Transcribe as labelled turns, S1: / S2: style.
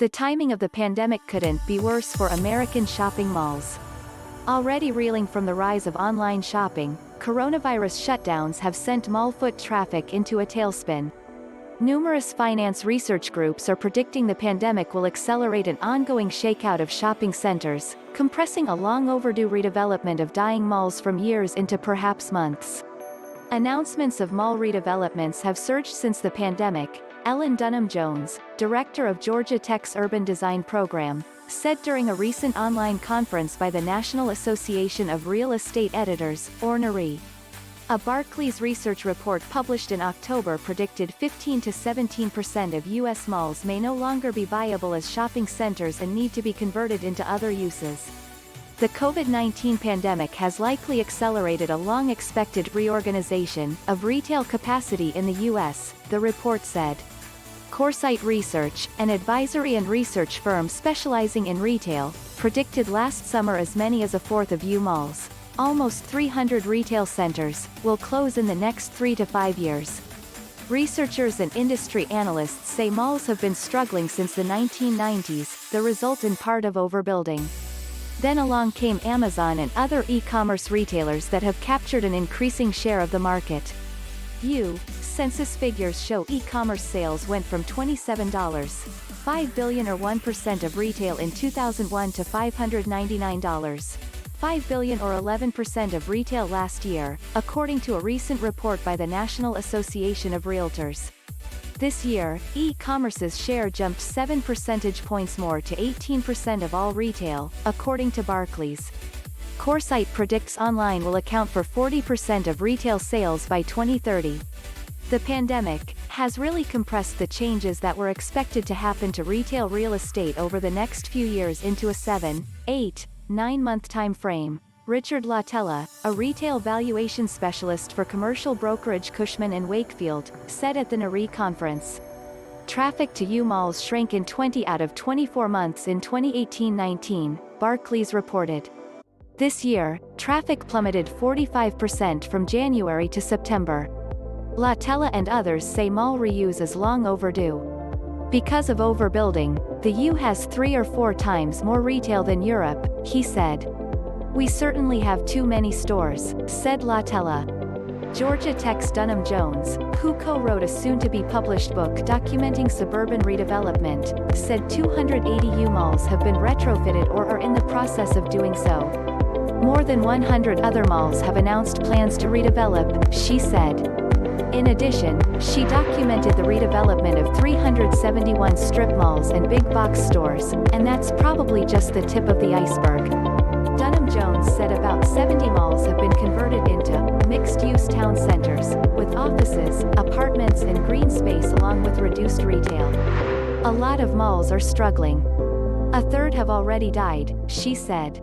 S1: The timing of the pandemic couldn't be worse for American shopping malls. Already reeling from the rise of online shopping, coronavirus shutdowns have sent mall foot traffic into a tailspin. Numerous finance research groups are predicting the pandemic will accelerate an ongoing shakeout of shopping centers, compressing a long overdue redevelopment of dying malls from years into perhaps months. Announcements of mall redevelopments have surged since the pandemic. Ellen Dunham-Jones, director of Georgia Tech's Urban Design Program, said during a recent online conference by the National Association of Real Estate Editors, or NARE. A Barclays research report published in October predicted 15 to 17% of U.S. malls may no longer be viable as shopping centers and need to be converted into other uses. The COVID-19 pandemic has likely accelerated a long-expected reorganization of retail capacity in the U.S., the report said. Coresight Research, an advisory and research firm specializing in retail, predicted last summer as many as a fourth of U malls, almost 300 retail centers, will close in the next 3 to 5 years. Researchers and industry analysts say malls have been struggling since the 1990s, the result in part of overbuilding. Then along came Amazon and other e-commerce retailers that have captured an increasing share of the market. Census figures show e-commerce sales went from $27.5 billion or 1% of retail in 2001 to $599.5 billion or 11% of retail last year, according to a recent report by the National Association of Realtors. This year, e-commerce's share jumped 7 percentage points more to 18% of all retail, according to Barclays. Coresight predicts online will account for 40% of retail sales by 2030. The pandemic has really compressed the changes that were expected to happen to retail real estate over the next few years into a 7, 8, 9-month time frame. Richard Latella, a retail valuation specialist for commercial brokerage Cushman & Wakefield, said at the NARE conference. Traffic to U malls shrank in 20 out of 24 months in 2018-19, Barclays reported. This year, traffic plummeted 45% from January to September. Latella and others say mall reuse is long overdue. Because of overbuilding, the U has 3 or 4 times more retail than Europe, he said. We certainly have too many stores, said Latella. Georgia Tech's Dunham-Jones, who co-wrote a soon-to-be-published book documenting suburban redevelopment, said 280 U malls have been retrofitted or are in the process of doing so. More than 100 other malls have announced plans to redevelop, she said. In addition, she documented the redevelopment of 371 strip malls and big box stores, and that's probably just the tip of the iceberg. Dunham-Jones said about 70 malls have been converted into mixed-use town centers, with offices, apartments and green space along with reduced retail. A lot of malls are struggling. A third have already died, she said.